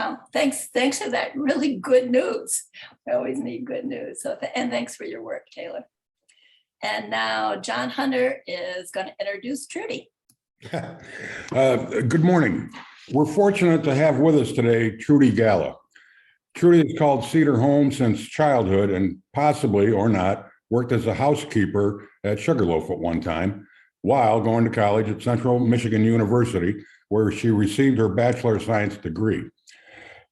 Wow, thanks for that really good news. I always need good news. So, and thanks for your work, Taylor. And now John Hunter is going to introduce Trudy. Good morning. We're fortunate to have with us today Trudy Galla. Trudy has called Cedar home since childhood and possibly or not worked as a housekeeper at Sugarloaf at one time while going to college at Central Michigan University, where she received her Bachelor of Science degree.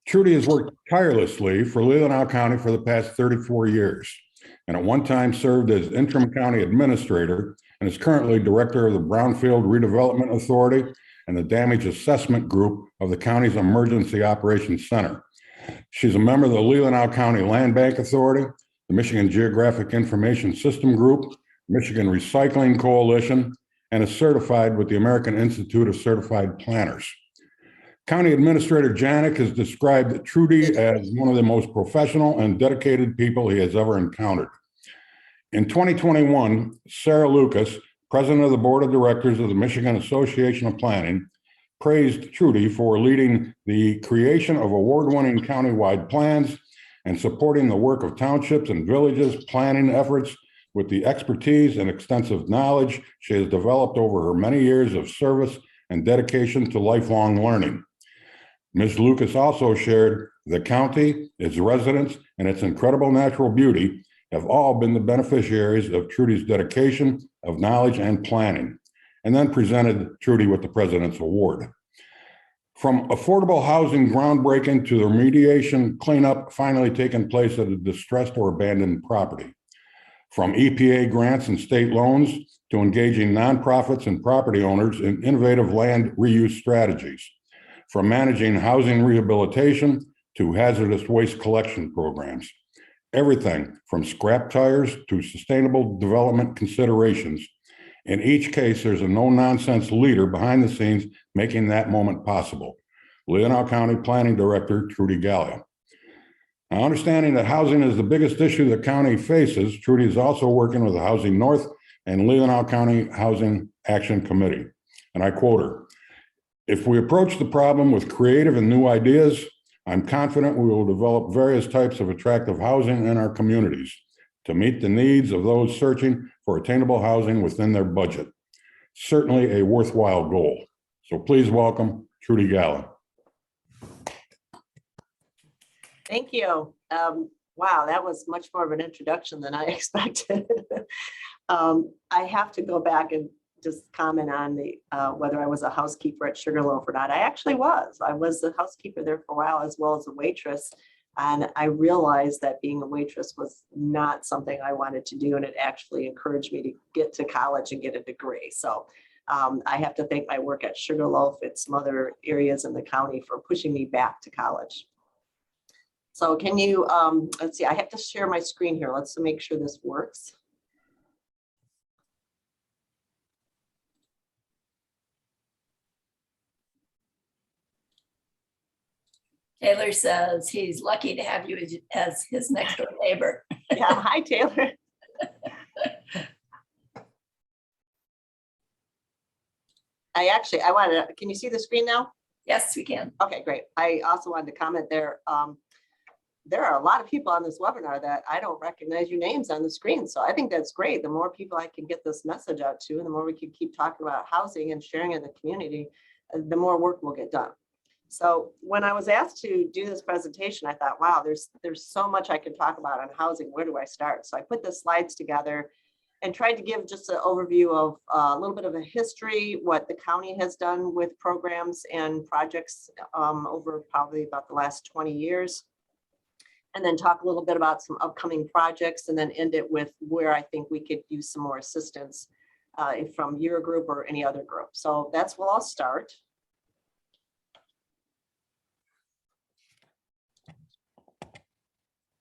Trudy has worked tirelessly for Leelanau County for the past 34 years, and at one time served as interim county administrator and is currently director of the Brownfield Redevelopment Authority and the Damage Assessment Group of the county's Emergency Operations Center. She's a member of the Leelanau County Land Bank Authority, the Michigan Geographic Information System Group, Michigan Recycling Coalition, and is certified with the American Institute of Certified Planners. County Administrator Janik has described Trudy as one of the most professional and dedicated people he has ever encountered. In 2021, Sarah Lucas, president of the board of directors of the Michigan Association of Planning, praised Trudy for leading the creation of award-winning countywide plans and supporting the work of townships and villages planning efforts with the expertise and extensive knowledge she has developed over her many years of service and dedication to lifelong learning. Ms. Lucas also shared the county, its residents, and its incredible natural beauty have all been the beneficiaries of Trudy's dedication of knowledge and planning, and then presented Trudy with the President's Award. From affordable housing groundbreaking to the remediation cleanup finally taking place at a distressed or abandoned property. From EPA grants and state loans to engaging nonprofits and property owners in innovative land reuse strategies. From managing housing rehabilitation to hazardous waste collection programs. Everything from scrap tires to sustainable development considerations. In each case, there's a no-nonsense leader behind the scenes making that moment possible. Leelanau County Planning Director, Trudy Galla. Now, understanding that housing is the biggest issue the county faces, Trudy is also working with the Housing North and Leelanau County Housing Action Committee. And I quote her, "If we approach the problem with creative and new ideas, I'm confident we will develop various types of attractive housing in our communities to meet the needs of those searching for attainable housing within their budget. Certainly a worthwhile goal." So please welcome Trudy Galla. Thank you. Wow, that was much more of an introduction than I expected. I have to go back and just comment on the whether I was a housekeeper at Sugarloaf or not. I actually was. I was a housekeeper there for a while as well as a waitress. And I realized that being a waitress was not something I wanted to do. And it actually encouraged me to get to college and get a degree. So I have to thank my work at Sugarloaf and some other areas in the county for pushing me back to college. So can you, let's see, I have to share my screen here. Let's make sure this works. Taylor says he's lucky to have you as his next door neighbor. Yeah, hi, Taylor. I wanted to, can you see the screen now? Yes, we can. Okay, great. I also wanted to comment there. There are a lot of people on this webinar that I don't recognize your names on the screen. So I think that's great. The more people I can get this message out to, and the more we can keep talking about housing and sharing in the community, the more work will get done. So when I was asked to do this presentation, I thought, wow, there's so much I can talk about on housing. Where do I start? So I put the slides together and tried to give just an overview of a little bit of a history, what the county has done with programs and projects over probably about the last 20 years. And then talk a little bit about some upcoming projects and then end it with where I think we could use some more assistance from your group or any other group. So that's where I'll start.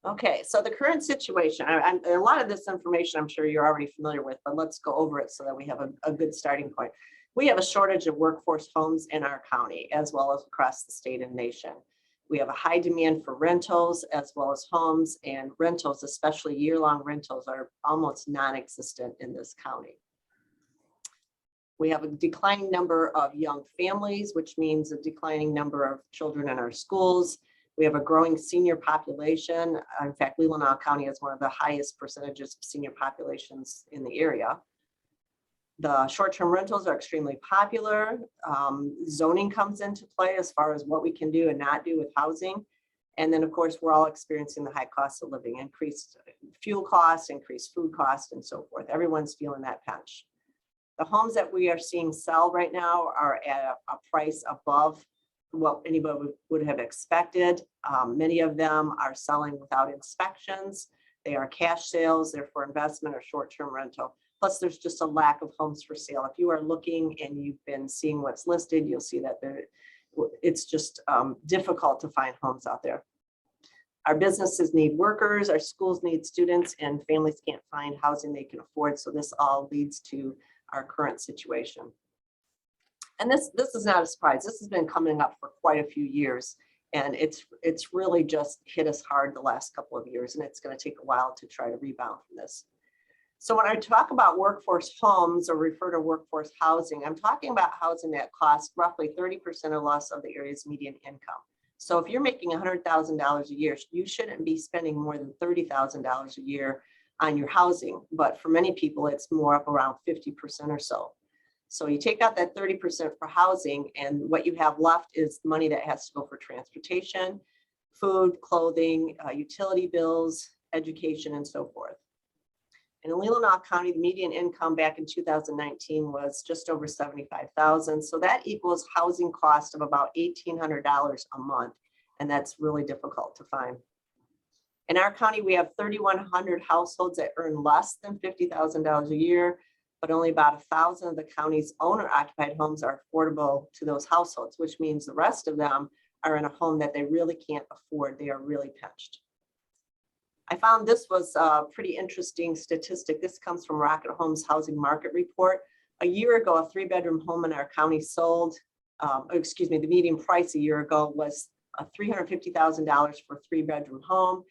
Okay, so the current situation, a lot of this information I'm sure you're already familiar with, but let's go over it so that we have a good starting point. We have a shortage of workforce homes in our county as well as across the state and nation. We have a high demand for rentals as well as homes, and rentals, especially year-long rentals, are almost non-existent in this county. We have a declining number of young families, which means a declining number of children in our schools. We have a growing senior population. In fact, Leelanau County has one of the highest percentages of senior populations in the area. The short-term rentals are extremely popular. Zoning comes into play as far as what we can do and not do with housing. And then, of course, we're all experiencing the high cost of living, increased fuel costs, increased food costs, and so forth. Everyone's feeling that pinch. The homes that we are seeing sell right now are at a price above what anybody would have expected. Many of them are selling without inspections. They are cash sales, they're for investment or short-term rental. Plus, there's just a lack of homes for sale. If you are looking and you've been seeing what's listed, you'll see that it's just difficult to find homes out there. Our businesses need workers, our schools need students, and families can't find housing they can afford. So this all leads to our current situation. And this is not a surprise. This has been coming up for quite a few years, and it's really just hit us hard the last couple of years, and it's going to take a while to try to rebound from this. So when I talk about workforce homes or refer to workforce housing, I'm talking about housing that costs roughly 30% or less of the area's median income. So if you're making $100,000 a year, you shouldn't be spending more than $30,000 a year on your housing. But for many people, it's more up around 50% or so. So you take out that 30% for housing, and what you have left is money that has to go for transportation, food, clothing, utility bills, education, and so forth. And in Leelanau County, the median income back in 2019 was just over $75,000. So that equals housing cost of about $1,800 a month. And that's really difficult to find. In our county, we have 3,100 households that earn less than $50,000 a year, but only about 1,000 of the county's owner-occupied homes are affordable to those households, which means the rest of them are in a home that they really can't afford. They are really pinched. I found this was a pretty interesting statistic. This comes from Rocket Homes Housing Market Report. A year ago, a 3-bedroom home in our county sold, the median price a year ago was $350,000 for a 3-bedroom home.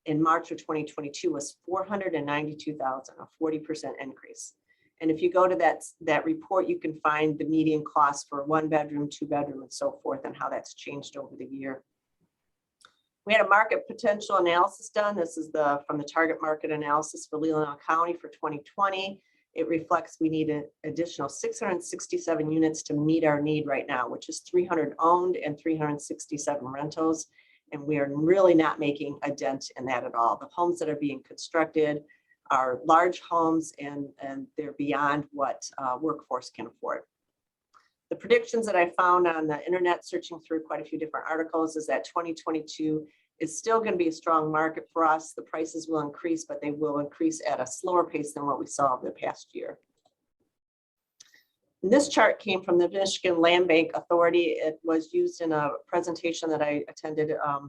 In March of 2022 was $492,000, a 40% increase. And if you go to that report, you can find the median cost for 1-bedroom, 2-bedroom, and so forth, and how that's changed over the year. We had a market potential analysis done. This is from the target market analysis for Leelanau County for 2020. It reflects we need an additional 667 units to meet our need right now, which is 300 owned and 367 rentals. And we are really not making a dent in that at all. The homes that are being constructed are large homes, and they're beyond what workforce can afford. The predictions that I found on the internet, searching through quite a few different articles, is that 2022 is still going to be a strong market for us. The prices will increase, but they will increase at a slower pace than what we saw over the past year. And this chart came from the Michigan Land Bank Authority. It was used in a presentation that I attended a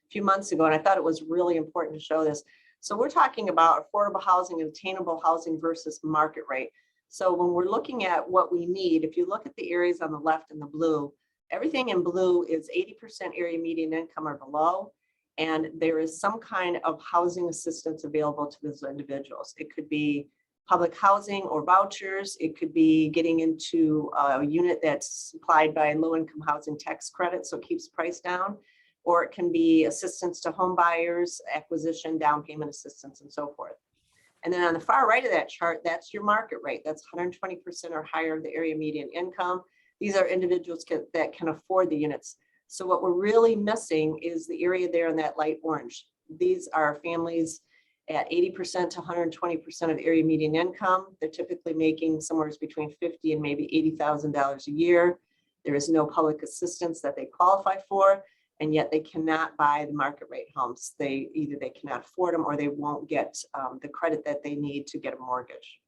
few months ago, and I thought it was really important to show this. So we're talking about affordable housing and attainable housing versus market rate. So when we're looking at what we need, if you look at the areas on the left in the blue, everything in blue is 80% area median income or below, and there is some kind of housing assistance available to those individuals. It could be public housing or vouchers. It could be getting into a unit that's supplied by low-income housing tax credit, so it keeps price down, or it can be assistance to home buyers, acquisition, down payment assistance, and so forth. And then on the far right of that chart, that's your market rate. That's 120% or higher of the area median income. These are individuals that can afford the units. So what we're really missing is the area there in that light orange. These are families at 80% to 120% of area median income. They're typically making somewhere between $50,000 and maybe $80,000 a year. There is no public assistance that they qualify for, and yet they cannot buy the market rate homes. Either they cannot afford them, or they won't get the credit that they need to get a mortgage.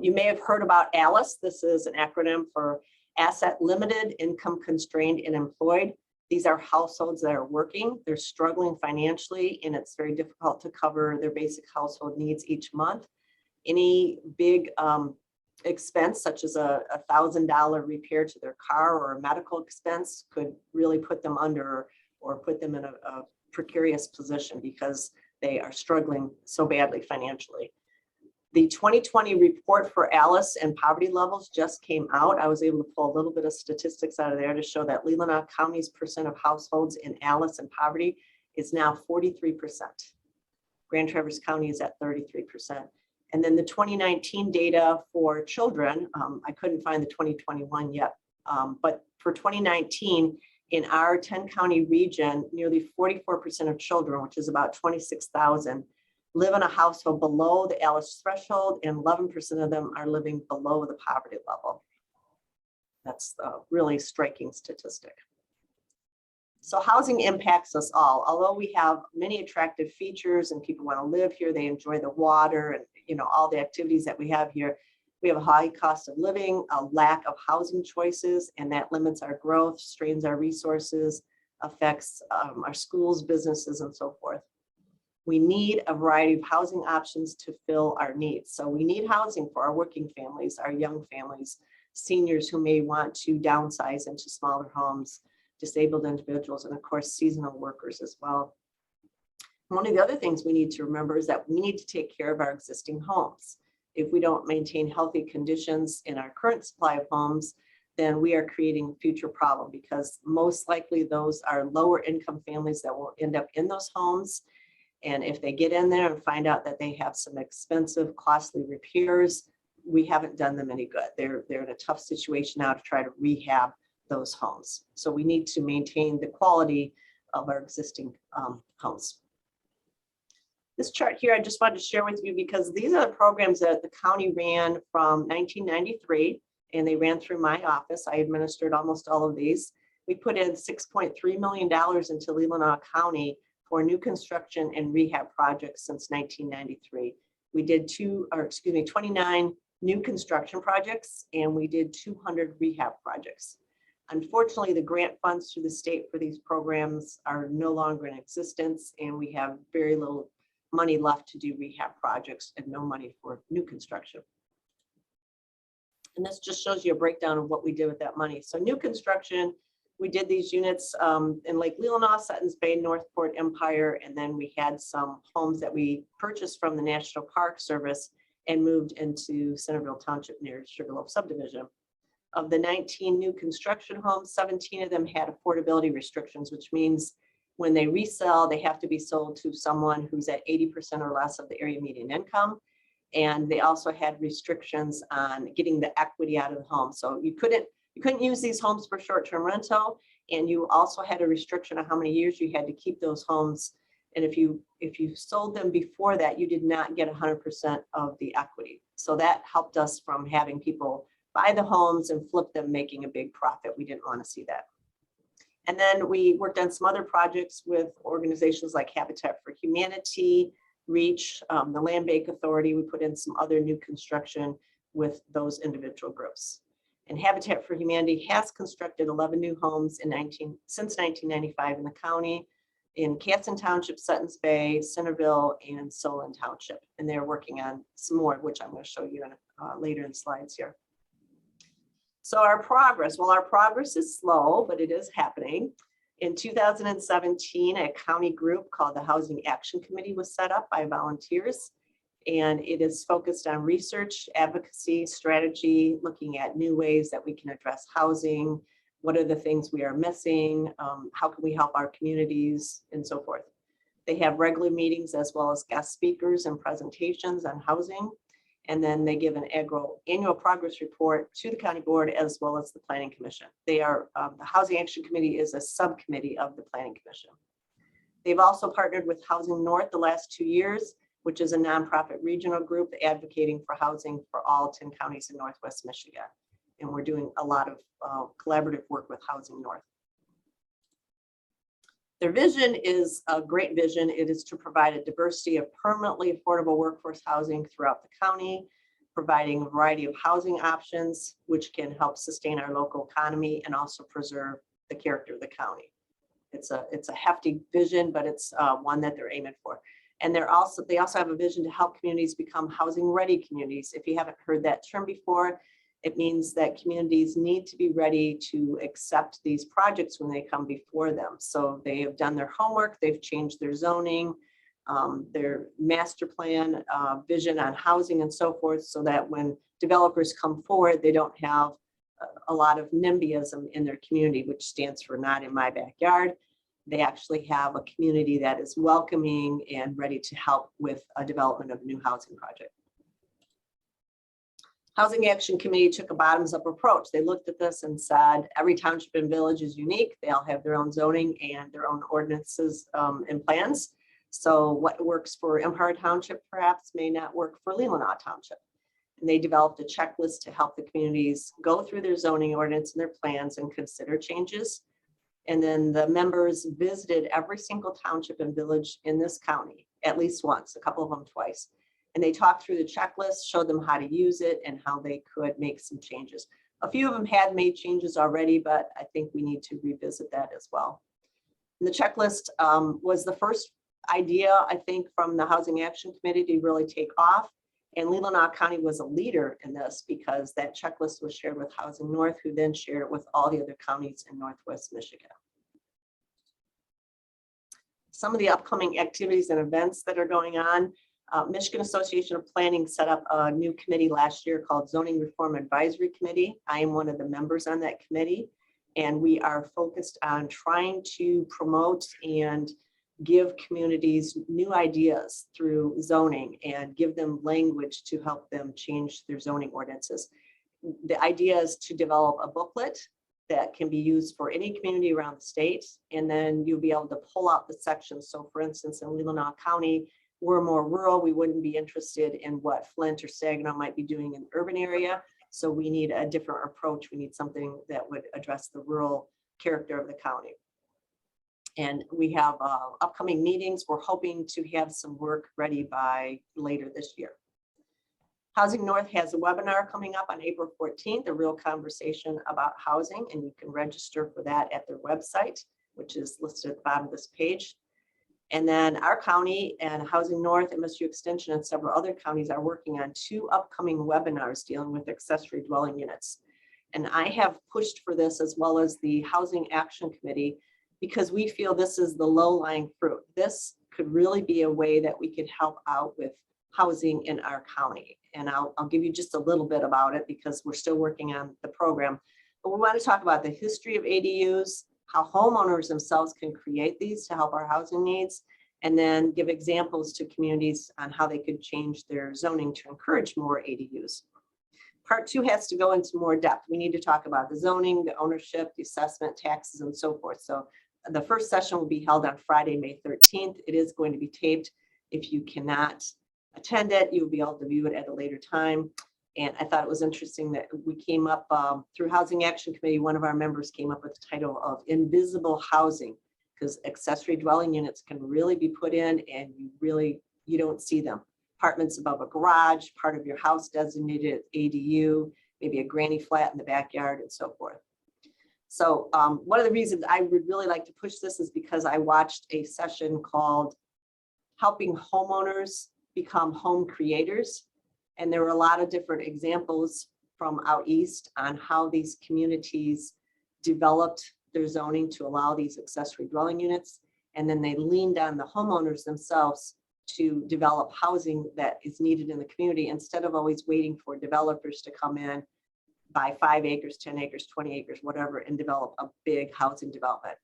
You may have heard about ALICE. This is an acronym for Asset Limited, Income Constrained, and Employed. These are households that are working, they're struggling financially, and it's very difficult to cover their basic household needs each month. Any big expense, such as a $1,000 repair to their car or a medical expense, could really put them under or put them in a precarious position because they are struggling so badly financially. The 2020 report for Alice and poverty levels just came out. I was able to pull a little bit of statistics out of there to show that Leelanau County's percent of households in Alice and poverty is now 43%. Grand Traverse County is at 33%. And then the 2019 data for children, I couldn't find the 2021 yet, but for 2019, in our 10 county region, nearly 44% of children, which is about 26,000, live in a household below the Alice threshold, and 11% of them are living below the poverty level. That's a really striking statistic. So housing impacts us all. Although we have many attractive features and people want to live here, they enjoy the water and all the activities that we have here. We have a high cost of living, a lack of housing choices, and that limits our growth, strains our resources, affects our schools, businesses, and so forth. We need a variety of housing options to fill our needs. So we need housing for our working families, our young families, seniors who may want to downsize into smaller homes, disabled individuals, and of course, seasonal workers as well. One of the other things we need to remember is that we need to take care of our existing homes. If we don't maintain healthy conditions in our current supply of homes, then we are creating a future problem, because most likely those are lower income families that will end up in those homes. And if they get in there and find out that they have some expensive, costly repairs, we haven't done them any good. They're in a tough situation now to try to rehab those homes. So we need to maintain the quality of our existing homes. This chart here, I just wanted to share with you because these are the programs that the county ran from 1993, and they ran through my office. I administered almost all of these. We put in $6.3 million into Leelanau County for new construction and rehab projects since 1993. We did 29 new construction projects, and we did 200 rehab projects. Unfortunately, the grant funds through the state for these programs are no longer in existence, and we have very little money left to do rehab projects and no money for new construction. And this just shows you a breakdown of what we did with that money. So new construction, we did these units in Lake Leelanau, Suttons Bay, Northport, Empire, and then we had some homes that we purchased from the National Park Service and moved into Centerville Township near Sugarloaf subdivision. Of the 19 new construction homes, 17 of them had affordability restrictions, which means when they resell, they have to be sold to someone who's at 80% or less of the area median income. And they also had restrictions on getting the equity out of the home. So you couldn't use these homes for short-term rental, and you also had a restriction on how many years you had to keep those homes. And if you sold them before that, you did not get 100% of the equity. So that helped us from having people buy the homes and flip them, making a big profit. We didn't want to see that. And then we worked on some other projects with organizations like Habitat for Humanity, REACH, the Land Bank Authority. We put in some other new construction with those individual groups. And Habitat for Humanity has constructed 11 new homes since 1995 in the county, in Casson Township, Suttons Bay, Centerville, and Solon Township. And they're working on some more, which I'm going to show you later in slides here. So our progress, well, our progress is slow, but it is happening. In 2017, a county group called the Housing Action Committee was set up by volunteers, and it is focused on research, advocacy, strategy, looking at new ways that we can address housing, what are the things we are missing, how can we help our communities, and so forth. They have regular meetings as well as guest speakers and presentations on housing. And then they give an annual progress report to the county board as well as the planning commission. They are, the Housing Action Committee is a subcommittee of the planning commission. They've also partnered with Housing North the last 2 years, which is a nonprofit regional group advocating for housing for all 10 counties in Northwest Michigan. And we're doing a lot of collaborative work with Housing North. Their vision is a great vision. It is to provide a diversity of permanently affordable workforce housing throughout the county, providing a variety of housing options, which can help sustain our local economy and also preserve the character of the county. It's a hefty vision, but it's one that they're aiming for. And they also have a vision to help communities become housing ready communities. If you haven't heard that term before, it means that communities need to be ready to accept these projects when they come before them. So they have done their homework, they've changed their zoning, their master plan, vision on housing and so forth, so that when developers come forward, they don't have a lot of NIMBYism in their community, which stands for not in my backyard. They actually have a community that is welcoming and ready to help with a development of a new housing project. Housing Action Committee took a bottoms-up approach. They looked at this and said, every township and village is unique. They all have their own zoning and their own ordinances and plans. So what works for Empire Township perhaps may not work for Leelanau Township. And they developed a checklist to help the communities go through their zoning ordinance and their plans and consider changes. And then the members visited every single township and village in this county at least once, a couple of them twice. And they talked through the checklist, showed them how to use it and how they could make some changes. A few of them had made changes already, but I think we need to revisit that as well. And the checklist was the first idea, I think, from the Housing Action Committee to really take off. And Leelanau County was a leader in this because that checklist was shared with Housing North, who then shared it with all the other counties in Northwest Michigan. Some of the upcoming activities and events that are going on. Michigan Association of Planning set up a new committee last year called Zoning Reform Advisory Committee. I am one of the members on that committee, and we are focused on trying to promote and give communities new ideas through zoning and give them language to help them change their zoning ordinances. The idea is to develop a booklet that can be used for any community around the state, and then you'll be able to pull out the sections. So for instance, in Leelanau County, we're more rural. We wouldn't be interested in what Flint or Saginaw might be doing in the urban area. So we need a different approach. We need something that would address the rural character of the county. And we have upcoming meetings. We're hoping to have some work ready by later this year. Housing North has a webinar coming up on April 14th, a real conversation about housing, and you can register for that at their website, which is listed at the bottom of this page. And then our county and Housing North, MSU Extension, and several other counties are working on 2 upcoming webinars dealing with accessory dwelling units. And I have pushed for this as well as the Housing Action Committee, because we feel this is the low-lying fruit. This could really be a way that we could help out with housing in our county. And I'll give you just a little bit about it because we're still working on the program. But we want to talk about the history of ADUs, how homeowners themselves can create these to help our housing needs, and then give examples to communities on how they could change their zoning to encourage more ADUs. Part 2 has to go into more depth. We need to talk about the zoning, the ownership, the assessment, taxes, and so forth. So the first session will be held on Friday, May 13th. It is going to be taped. If you cannot attend it, you'll be able to view it at a later time. And I thought it was interesting that we came up through Housing Action Committee, one of our members came up with the title of Invisible Housing, because accessory dwelling units can really be put in and you don't see them. Apartments above a garage, part of your house designated ADU, maybe a granny flat in the backyard and so forth. So one of the reasons I would really like to push this is because I watched a session called Helping Homeowners Become Home Creators. And there were a lot of different examples from out east on how these communities developed their zoning to allow these accessory dwelling units. And then they leaned on the homeowners themselves to develop housing that is needed in the community instead of always waiting for developers to come in, buy 5 acres, 10 acres, 20 acres, whatever, and develop a big housing development.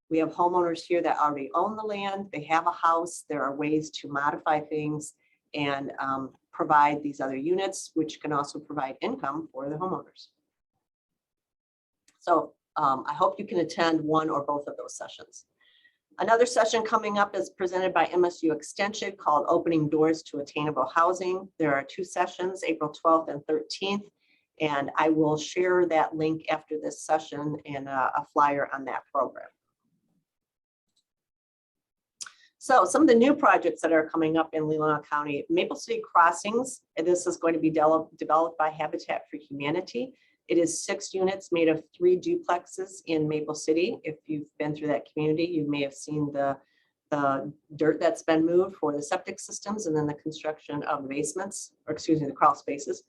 We have homeowners here that already own the land. They have a house. There are ways to modify things and provide these other units, which can also provide income for the homeowners. So I hope you can attend one or both of those sessions. Another session coming up is presented by MSU Extension called Opening Doors to Attainable Housing. There are 2 sessions, April 12th and 13th, and I will share that link after this session and a flyer on that program. So some of the new projects that are coming up in Leelanau County, Maple City Crossings, and this is going to be developed by Habitat for Humanity. It is 6 units made of 3 duplexes in Maple City. If you've been through that community, you may have seen the dirt that's been moved for the septic systems and then the construction of the basements, or excuse me, the crawl spaces.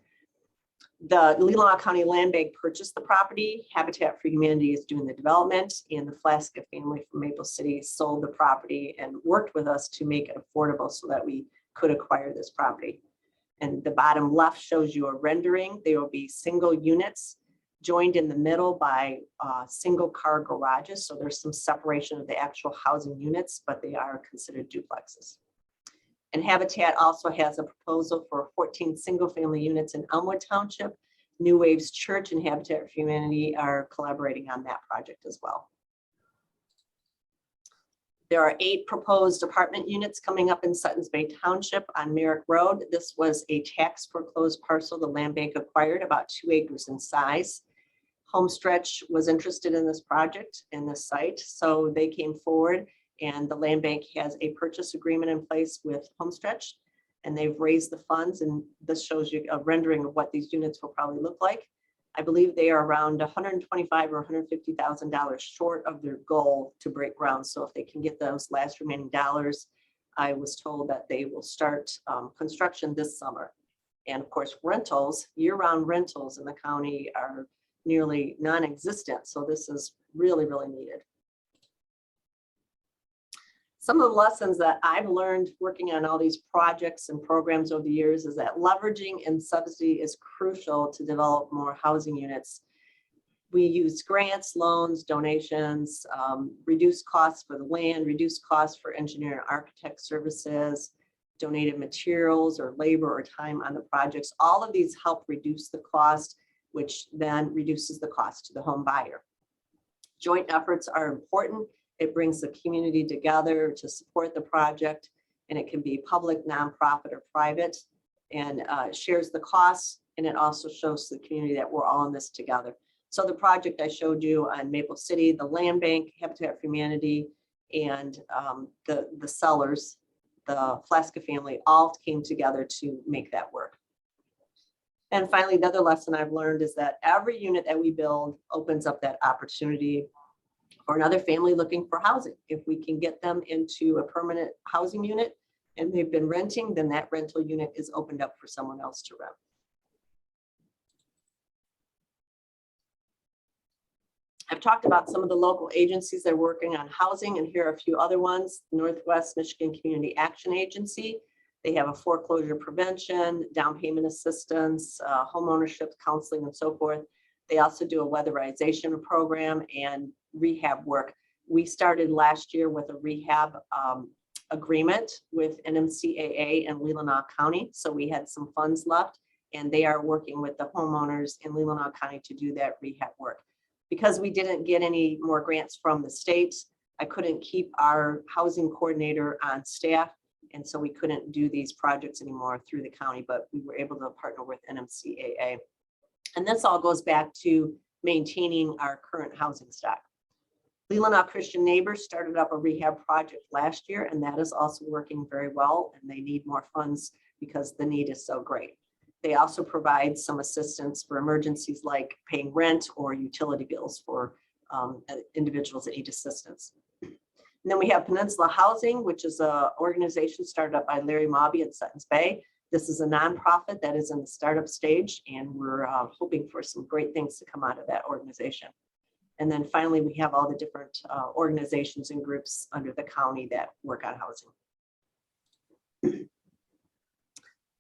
The Leelanau County Land Bank purchased the property. Habitat for Humanity is doing the development, and the Flaska family from Maple City sold the property and worked with us to make it affordable so that we could acquire this property. And the bottom left shows you a rendering. They will be single units joined in the middle by single car garages. So there's some separation of the actual housing units, but they are considered duplexes. And Habitat also has a proposal for 14 single family units in Elmwood Township. New Waves Church and Habitat for Humanity are collaborating on that project as well. There are 8 proposed apartment units coming up in Suttons Bay Township on Merrick Road. This was a tax foreclosed parcel the land bank acquired, about 2 acres in size. Homestretch was interested in this project in this site, so they came forward, and the land bank has a purchase agreement in place with Homestretch, and they've raised the funds, and this shows you a rendering of what these units will probably look like. I believe they are around $125,000 or $150,000 short of their goal to break ground. So if they can get those last remaining dollars, I was told that they will start construction this summer. And of course, rentals, year-round rentals in the county are nearly non-existent. So this is really, really needed. Some of the lessons that I've learned working on all these projects and programs over the years is that leveraging and subsidy is crucial to develop more housing units. We use grants, loans, donations, reduce costs for the land, reduce costs for engineer and architect services, donated materials or labor or time on the projects. All of these help reduce the cost, which then reduces the cost to the home buyer. Joint efforts are important. It brings the community together to support the project, and it can be public, nonprofit, or private, and shares the costs, and it also shows the community that we're all in this together. So the project I showed you on Maple City, the land bank, Habitat for Humanity, and the sellers, the Flaska family, all came together to make that work. And finally, the other lesson I've learned is that every unit that we build opens up that opportunity for another family looking for housing. If we can get them into a permanent housing unit and they've been renting, then that rental unit is opened up for someone else to rent. I've talked about some of the local agencies that are working on housing, and here are a few other ones. Northwest Michigan Community Action Agency. They have a foreclosure prevention, down payment assistance, home ownership counseling, and so forth. They also do a weatherization program and rehab work. We started last year with a rehab agreement with NMCAA and Leelanau County. So we had some funds left, and they are working with the homeowners in Leelanau County to do that rehab work. Because we didn't get any more grants from the state, I couldn't keep our housing coordinator on staff, and so we couldn't do these projects anymore through the county, but we were able to partner with NMCAA. And this all goes back to maintaining our current housing stock. Leelanau Christian Neighbors started up a rehab project last year, and that is also working very well, and they need more funds because the need is so great. They also provide some assistance for emergencies like paying rent or utility bills for individuals that need assistance. And then we have Peninsula Housing, which is an organization started up by Larry Mobby at Suttons Bay. This is a nonprofit that is in the startup stage, and we're hoping for some great things to come out of that organization. And then finally, we have all the different organizations and groups under the county that work on housing.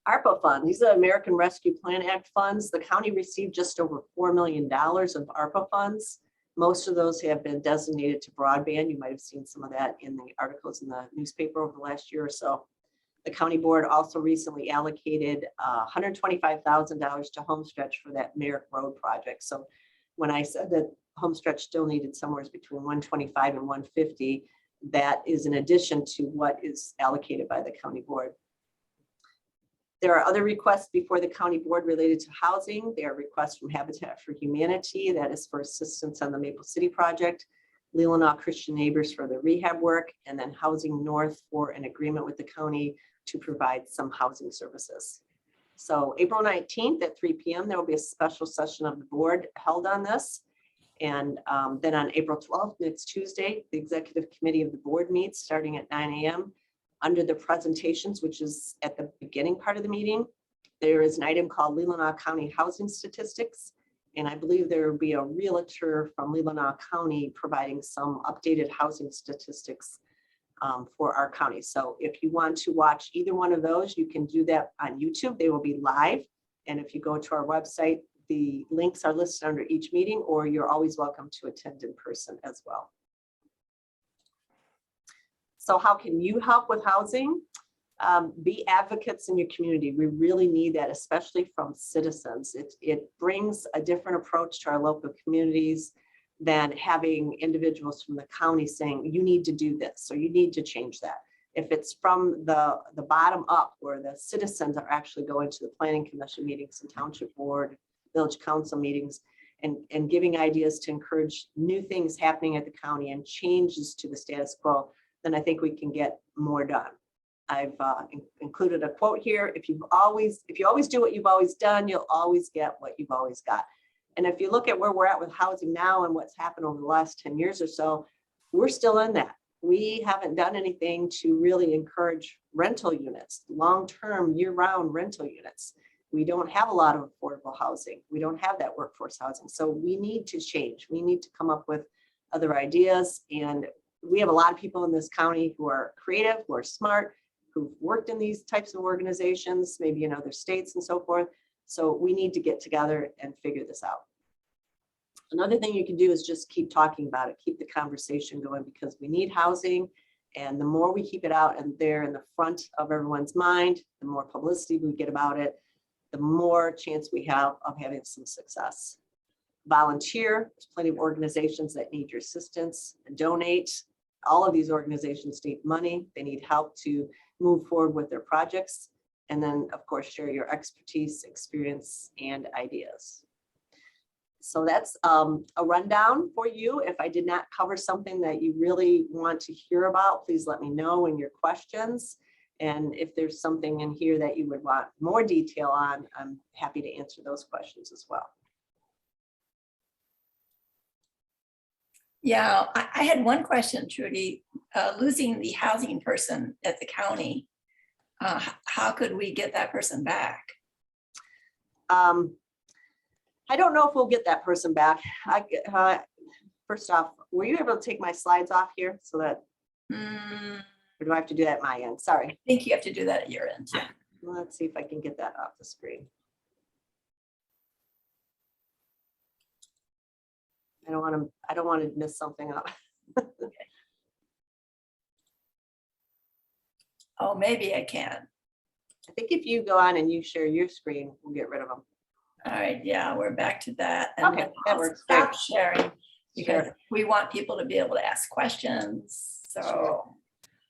ARPA fund, these are American Rescue Plan Act funds. The county received just over $4 million of ARPA funds. Most of those have been designated to broadband. You might have seen some of that in the articles in the newspaper over the last year or so. The county board also recently allocated $125,000 to Homestretch for that Merrick Road project. So when I said that Homestretch still needed somewhere between 125 and 150, that is in addition to what is allocated by the county board. There are other requests before the county board related to housing. There are requests from Habitat for Humanity, that is for assistance on the Maple City project, Leelanau Christian Neighbors for the rehab work, and then Housing North for an agreement with the county to provide some housing services. So April 19th at 3 p.m., there will be a special session of the board held on this. And then on April 12th, next Tuesday, the executive committee of the board meets starting at 9 a.m. under the presentations, which is at the beginning part of the meeting. There is an item called Leelanau County Housing Statistics. And I believe there will be a realtor from Leelanau County providing some updated housing statistics for our county. So if you want to watch either one of those, you can do that on YouTube. They will be live. And if you go to our website, the links are listed under each meeting, or you're always welcome to attend in person as well. So how can you help with housing? Be advocates in your community. We really need that, especially from citizens. It brings a different approach to our local communities than having individuals from the county saying, you need to do this, or you need to change that. If it's from the bottom up, where the citizens are actually going to the planning commission meetings and township board, village council meetings, and giving ideas to encourage new things happening at the county and changes to the status quo, then I think we can get more done. I've included a quote here. If you always do what you've always done, you'll always get what you've always got. And if you look at where we're at with housing now and what's happened over the last 10 years or so, we're still in that. We haven't done anything to really encourage rental units, long-term year-round rental units. We don't have a lot of affordable housing. We don't have that workforce housing. So we need to change. We need to come up with other ideas. And we have a lot of people in this county who are creative, who are smart, who've worked in these types of organizations, maybe in other states and so forth. So we need to get together and figure this out. Another thing you can do is just keep talking about it, keep the conversation going, because we need housing. And the more we keep it out and there in the front of everyone's mind, the more publicity we get about it, the more chance we have of having some success. Volunteer. There's plenty of organizations that need your assistance. Donate. All of these organizations need money. They need help to move forward with their projects. And then, of course, share your expertise, experience, and ideas. So that's a rundown for you. If I did not cover something that you really want to hear about, please let me know in your questions. And if there's something in here that you would want more detail on, I'm happy to answer those questions as well. Yeah, I had one question, Trudy. Losing the housing person at the county, how could we get that person back? I don't know if we'll get that person back. First off, were you able to take my slides off here so that, or do I have to do that at my end? Sorry. I think you have to do that at your end. Yeah. Let's see if I can get that off the screen. I don't want to miss something up. Okay. Oh, maybe I can. I think if you go on and you share your screen, we'll get rid of them. All right, yeah, we're back to that. And Okay, then that I'll works. stop sharing because Sure. we want people to be able to ask questions. So, Sure.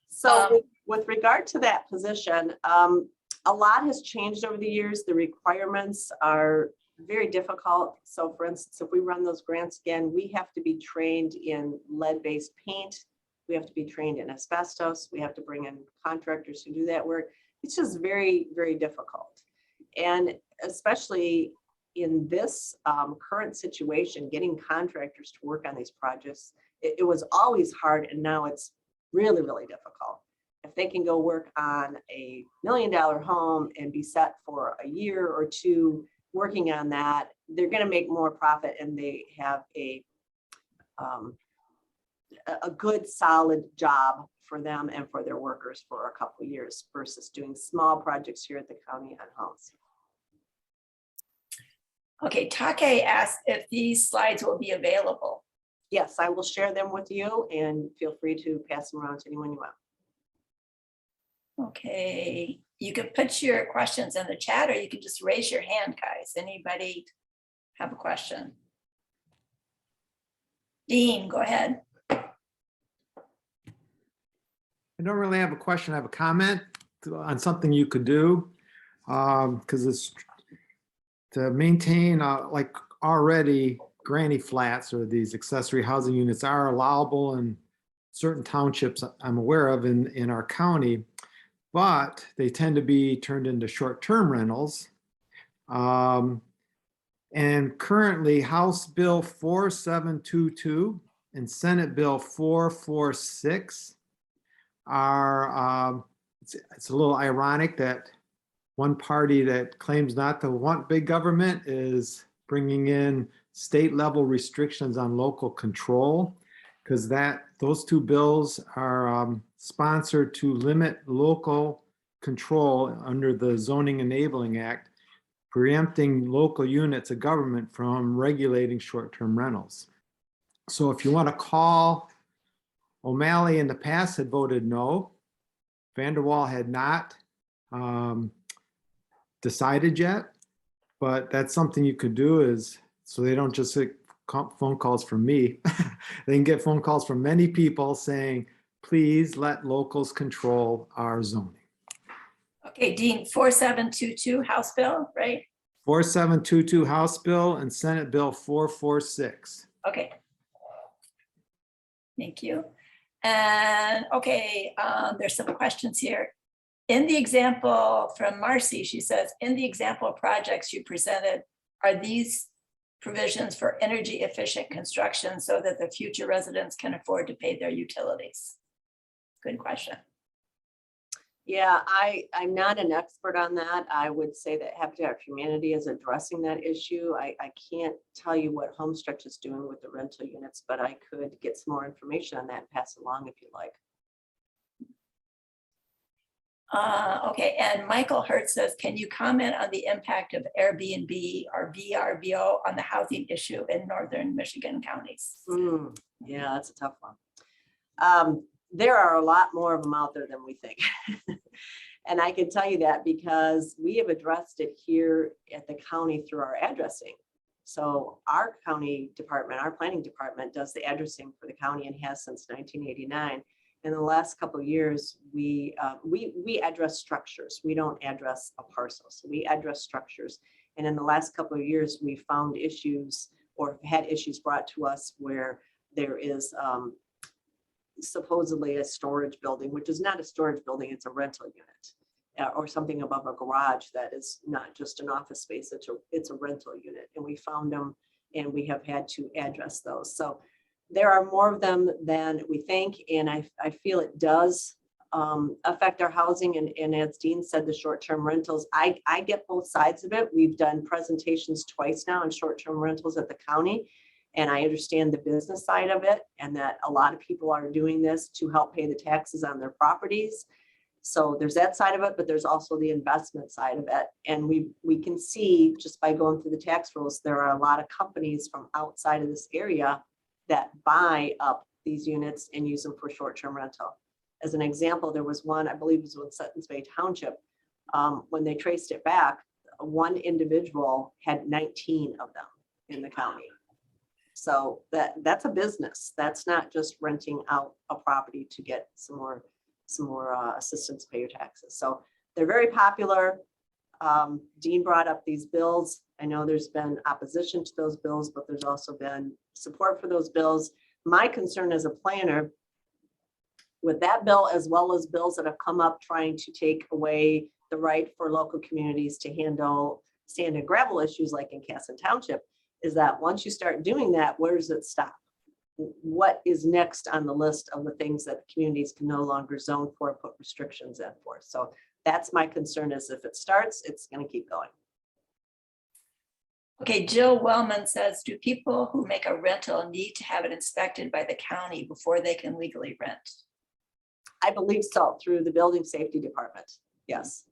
So with regard to that position, a lot has changed over the years. The requirements are very difficult. So for instance, if we run those grants again, we have to be trained in lead-based paint. We have to be trained in asbestos. We have to bring in contractors who do that work. It's just very, very difficult. And especially in this current situation, getting contractors to work on these projects, it was always hard, and now it's really, really difficult. If they can go work on a $1 million home and be set for a year or two working on that, they're going to make more profit, and they have a good solid job for them and for their workers for a couple of years versus doing small projects here at the county on homes. okay, Take asked if these slides will be available. Yes, I will share them with you, and feel free to pass them around to anyone you want. Okay, you can put your questions in the chat, or you can just raise your hand, guys. Anybody have a question? Dean, go ahead. I don't really have a question. I have a comment on something you could do, because it's to maintain like already granny flats or these accessory housing units are allowable in certain townships I'm aware of in our county, but they tend to be turned into short-term rentals. And currently House Bill 4722 and Senate Bill 446 are, it's a little ironic that one party that claims not to want big government is bringing in state level restrictions on local control, because those two bills are sponsored to limit local control under the Zoning Enabling Act, preempting local units of government from regulating short-term rentals. So if you want to call, O'Malley in the past had voted no. Vanderwall had not decided yet, but that's something you could do, is so they don't just get phone calls from me. They can get phone calls from many people saying, please let locals control our zoning. Okay, Dean, 4722 House Bill, right? 4722 House Bill and Senate Bill 446. Okay. Thank you. And okay, there's some questions here. In the example from Marcy, she says, in the example projects you presented, are these provisions for energy efficient construction so that the future residents can afford to pay their utilities? Good question. Yeah, I'm not an expert on that. I would say that Habitat for Humanity is addressing that issue. I can't tell you what Homestretch is doing with the rental units, but I could get some more information on that and pass along if you like. Okay, and Michael Hertz says, can you comment on the impact of Airbnb or VRBO on the housing issue in northern Michigan counties? Yeah, that's a tough one. There are a lot more of them out there than we think. And I can tell you that because we have addressed it here at the county through our addressing. So our county department, our planning department does the addressing for the county and has since 1989. In the last couple of years, we address structures. We don't address a parcel. So we address structures. And in the last couple of years, we found issues or had issues brought to us where there is supposedly a storage building, which is not a storage building, it's a rental unit, or something above a garage that is not just an office space, it's a rental unit. And we found them and we have had to address those. So there are more of them than we think. And I feel it does affect our housing. And as Dean said, the short-term rentals, I get both sides of it. We've done presentations twice now on short-term rentals at the county. And I understand the business side of it and that a lot of people are doing this to help pay the taxes on their properties. So there's that side of it, but there's also the investment side of it. And we can see just by going through the tax rules, there are a lot of companies from outside of this area that buy up these units and use them for short-term rental. As an example, there was one, I believe it was in Suttons Bay Township. When they traced it back, one individual had 19 of them in the county. So that's a business. That's not just renting out a property to get some more assistance to pay your taxes. So they're very popular. Dean brought up these bills. I know there's been opposition to those bills, but there's also been support for those bills. My concern as a planner with that bill, as well as bills that have come up trying to take away the right for local communities to handle sand and gravel issues like in Casson Township, is that once you start doing that, where does it stop? What is next on the list of the things that communities can no longer zone for, put restrictions in for? So that's my concern, is if it starts, it's going to keep going. Okay, Jill Wellman says, do people who make a rental need to have it inspected by the county before they can legally rent? I believe so, through the building safety department. Yes.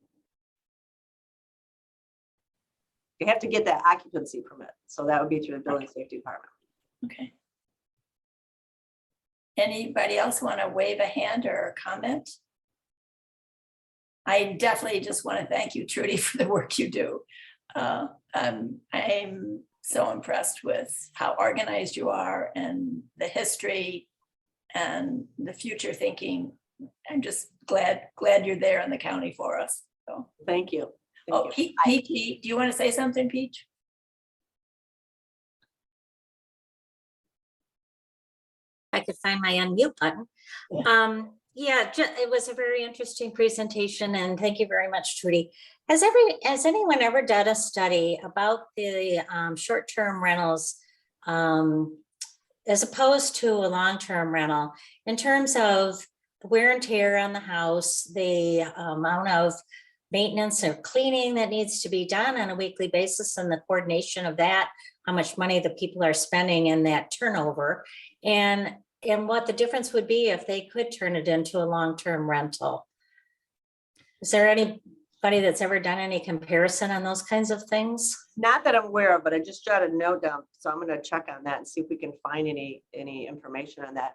You have to get that occupancy permit. So that would be through the building safety department. Okay. Anybody else want to wave a hand or comment? I definitely just want to thank you, Trudy, for the work you do. I'm so impressed with how organized you are and the history and the future thinking. I'm just glad you're there in the county for us. So Thank you. oh, Peachy, do you want to say something, Peach? I could find my unmute button. Yeah, it was a very interesting presentation, and thank you very much, Trudy. Has anyone ever done a study about the short-term rentals as opposed to a long-term rental in terms of wear and tear on the house, the amount of maintenance or cleaning that needs to be done on a weekly basis and the coordination of that, how much money the people are spending in that turnover, and what the difference would be if they could turn it into a long-term rental. Is there anybody that's ever done any comparison on those kinds of things? Not that I'm aware of, but I just jotted a note down. So I'm going to check on that and see if we can find any information on that.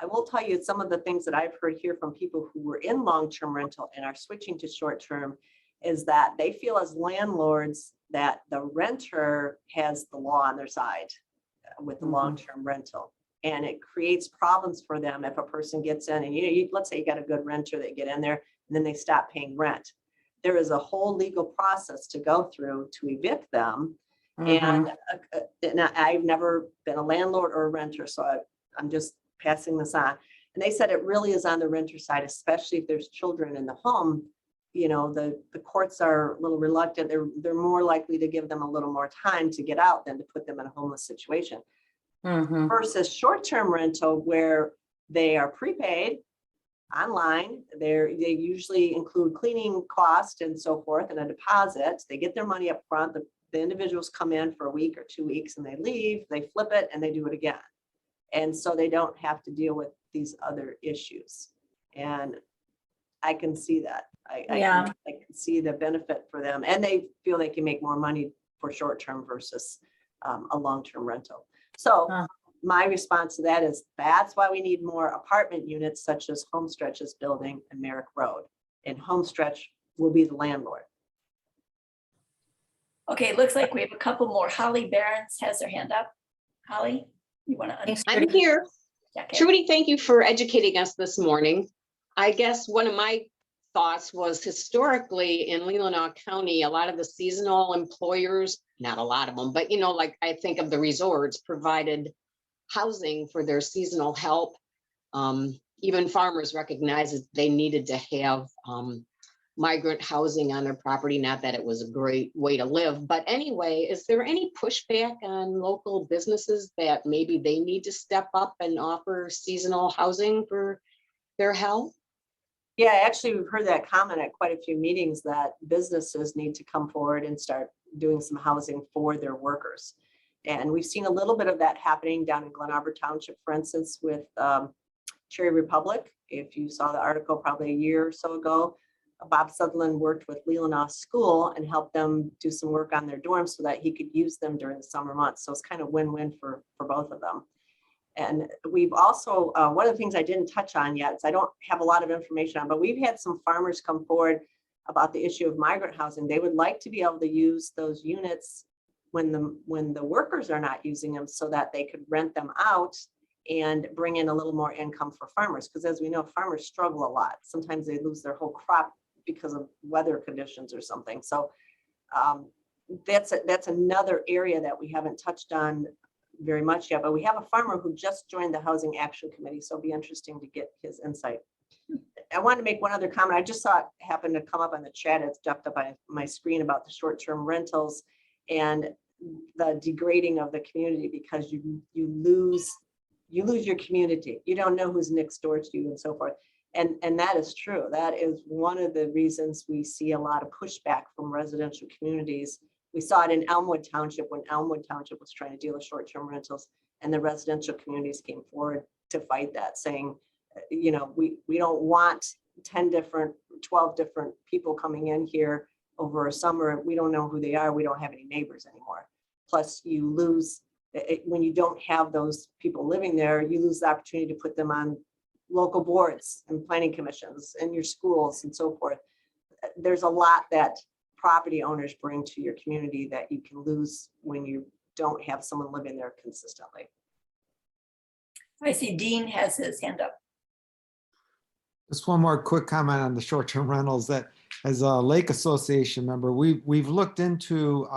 I will tell you some of the things that I've heard here from people who were in long-term rental and are switching to short-term is that they feel as landlords that the renter has the law on their side with the long-term rental. And it creates problems for them if a person gets in and, let's say you got a good renter, they get in there and then they stop paying rent. There is a whole legal process to go through to evict them. And I've never been a landlord or a renter, so I'm just passing this on. And they said it really is on the renter side, especially if there's children in the home. The courts are a little reluctant. They're more likely to give them a little more time to get out than to put them in a homeless situation. Versus short-term rental where they are prepaid online. They usually include cleaning cost and so forth and a deposit. They get their money up front. The individuals come in for a week or 2 weeks and they leave, they flip it and they do it again. And so they don't have to deal with these other issues. And I can see that. I can see the benefit for them, and they feel they can make more money for short-term versus a long-term rental. So my response to that is that's why we need more apartment units such as Homestretch's building and Merrick Road. And Homestretch will be the landlord. Okay, looks like we have a couple more. Holly Barons has her hand up. Holly, you want to? I'm here. Okay. Trudy, thank you for educating us this morning. I guess one of my thoughts was historically in Leelanau County, a lot of the seasonal employers, not a lot of them, but like I think of the resorts, provided housing for their seasonal help. Even farmers recognized that they needed to have migrant housing on their property. Not that it was a great way to live, but anyway, is there any pushback on local businesses that maybe they need to step up and offer seasonal housing for their help? Yeah, actually, we've heard that comment at quite a few meetings that businesses need to come forward and start doing some housing for their workers. And we've seen a little bit of that happening down in Glen Arbor Township, for instance, with Cherry Republic. If you saw the article probably a year or so ago, Bob Sutherland worked with Leelanau School and helped them do some work on their dorms so that he could use them during the summer months. So it's kind of win-win for both of them. And we've also, one of the things I didn't touch on yet, so I don't have a lot of information on, but we've had some farmers come forward about the issue of migrant housing. They would like to be able to use those units when the workers are not using them so that they could rent them out and bring in a little more income for farmers. Because as we know, farmers struggle a lot. Sometimes they lose their whole crop because of weather conditions or something. So that's another area that we haven't touched on very much yet, but we have a farmer who just joined the Housing Action Committee, so it'll be interesting to get his insight. I wanted to make one other comment. I just saw it happen to come up on the chat. It's jumped up on my screen about the short-term rentals and the degrading of the community because you lose your community. You don't know who's next door to you and so forth. And that is true. That is one of the reasons we see a lot of pushback from residential communities. We saw it in Elmwood Township when Elmwood Township was trying to deal with short-term rentals, and the residential communities came forward to fight that, saying, we don't want 10 different, 12 different people coming in here over a summer. We don't know who they are. We don't have any neighbors anymore. Plus you lose, when you don't have those people living there, you lose the opportunity to put them on local boards and planning commissions and your schools and so forth. There's a lot that property owners bring to your community that you can lose when you don't have someone living there consistently. I see Dean has his hand up. Just one more quick comment on the short-term rentals. That as a Lake Association member, we've looked into,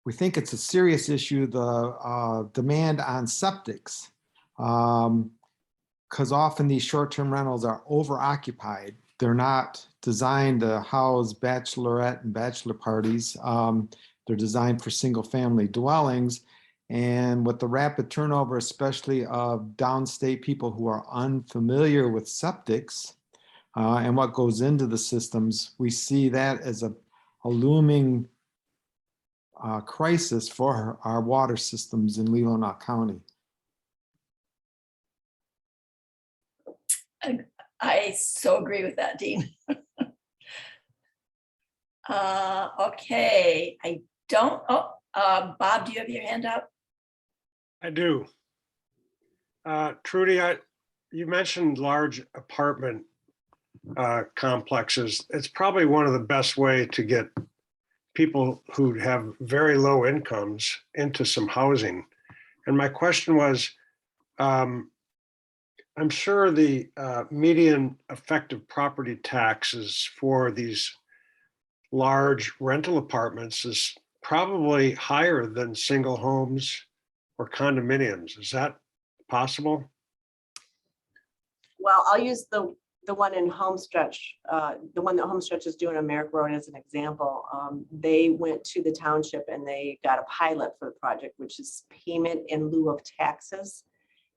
we think it's a serious issue, the demand on septics. Because often these short-term rentals are over-occupied. They're not designed to house bachelorette and bachelor parties. They're designed for single-family dwellings. And with the rapid turnover, especially of downstate people who are unfamiliar with septics, and what goes into the systems, we see that as a looming crisis for our water systems in Leelanau County. I so agree with that, Dean. Okay, I don't, Bob, do you have your hand up? I do. Trudy, you mentioned large apartment complexes. It's probably one of the best way to get people who have very low incomes into some housing. And my question was, I'm sure the median effective property taxes for these large rental apartments is probably higher than single homes or condominiums. Is that possible? Well, I'll use the one in Homestretch, the one that Homestretch is doing on Merrick Road as an example. They went to the township and they got a pilot for the project, which is payment in lieu of taxes.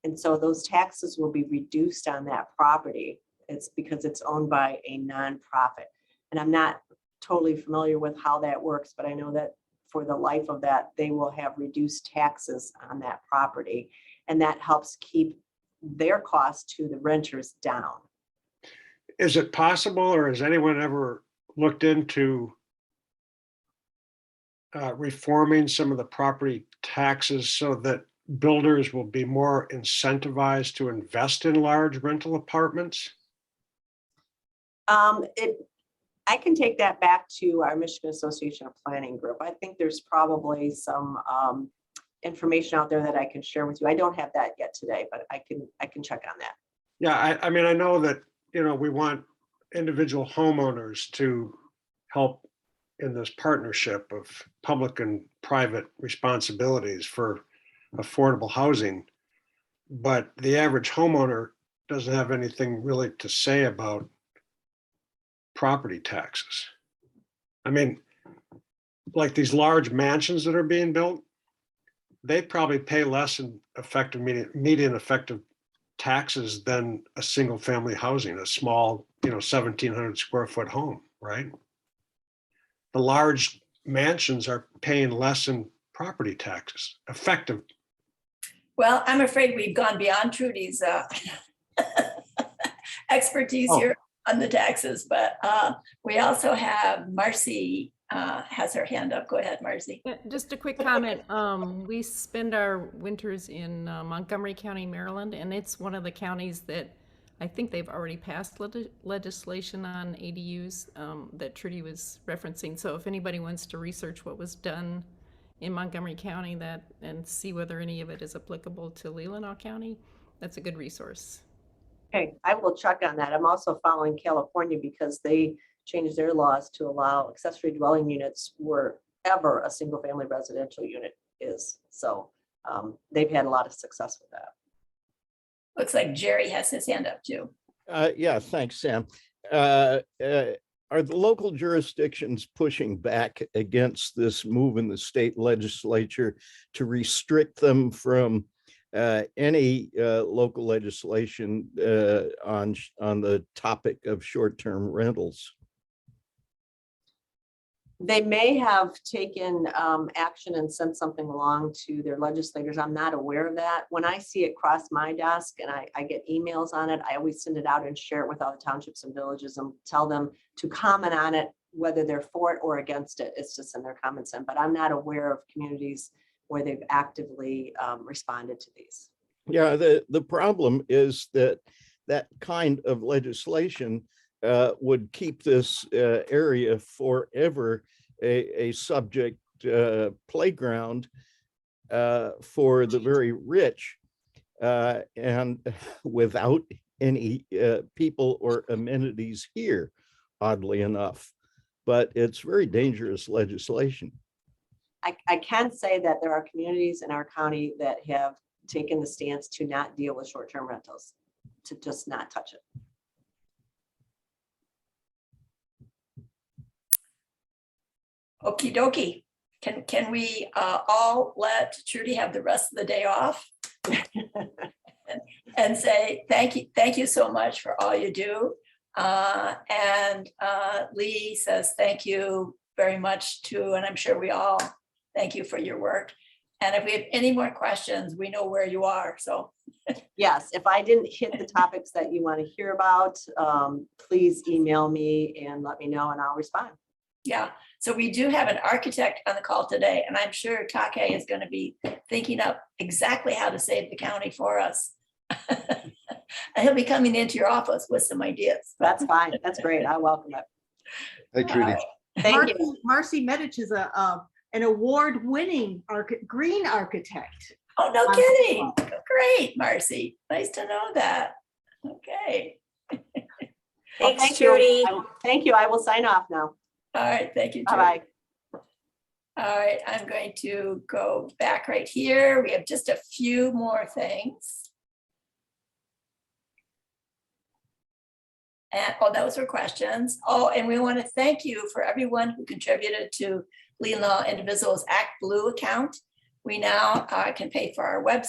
And so those taxes will be reduced on that property. It's because it's owned by a nonprofit. And I'm not totally familiar with how that works, but I know that for the life of that, they will have reduced taxes on that property. And that helps keep their cost to the renters down. Is it possible, or has anyone ever looked into reforming some of the property taxes so that builders will be more incentivized to invest in large rental apartments? I can take that back to our Michigan Association of Planning group. I think there's probably some information out there that I can share with you. I don't have that yet today, but I can check on that. Yeah, I mean, I know that, we want individual homeowners to help in this partnership of public and private responsibilities for affordable housing. But the average homeowner doesn't have anything really to say about property taxes. I mean, like these large mansions that are being built, they probably pay less in effective median effective taxes than a single family housing, a small, 1,700 square foot home, right? The large mansions are paying less in property taxes, effective. Well, I'm afraid we've gone beyond Trudy's expertise here on the taxes, but we also have Marcy has her hand up. Go ahead, Marcy. Yeah, just a quick comment. We spend our winters in Montgomery County, Maryland, and it's one of the counties that I think they've already passed legislation on ADUs that Trudy was referencing. So if anybody wants to research what was done in Montgomery County and see whether any of it is applicable to Leelanau County, that's a good resource. Okay, I will check on that. I'm also following California because they changed their laws to allow accessory dwelling units wherever a single family residential unit is. So they've had a lot of success with that. Looks like Jerry has his hand up too. Yeah, thanks, Sam. Are the local jurisdictions pushing back against this move in the state legislature to restrict them from any local legislation on the topic of short-term rentals? They may have taken action and sent something along to their legislators. I'm not aware of that. When I see it cross my desk and I get emails on it, I always send it out and share it with all the townships and villages and tell them to comment on it, whether they're for it or against it. It's just in their comments in, but I'm not aware of communities where they've actively responded to these. Yeah, the problem is that kind of legislation would keep this area forever a subject playground for the very rich and without any people or amenities here, oddly enough. But it's very dangerous legislation. I can say that there are communities in our county that have taken the stance to not deal with short-term rentals, to just not touch it. Okie dokie. Can we all let Trudy have the rest of the day off? and say thank you so much for all you do. And Lee says, thank you very much too, and I'm sure we all thank you for your work. And if we have any more questions, we know where you are, so. Yes, if I didn't hit the topics that you want to hear about, please email me and let me know and I'll respond. Yeah, so we do have an architect on the call today, and I'm sure Take is going to be thinking up exactly how to save the county for us. And he'll be coming into your office with some ideas. That's fine. That's great. I welcome it. Hey, Trudy. Thank you. Marcy Medich is an award-winning green architect. Oh, no kidding. Great, Marcy. Nice to know that. Okay. Well, Thanks, thank you. Trudy. Thank you. I will sign off now. All right, thank you. Judy. Bye-bye. All right, I'm going to go back right here. We have just a few more things. And, oh, those were questions. Oh, and we want to thank you for everyone who contributed to Leelanau Indivisible's Act Blue account. We now can pay for our website.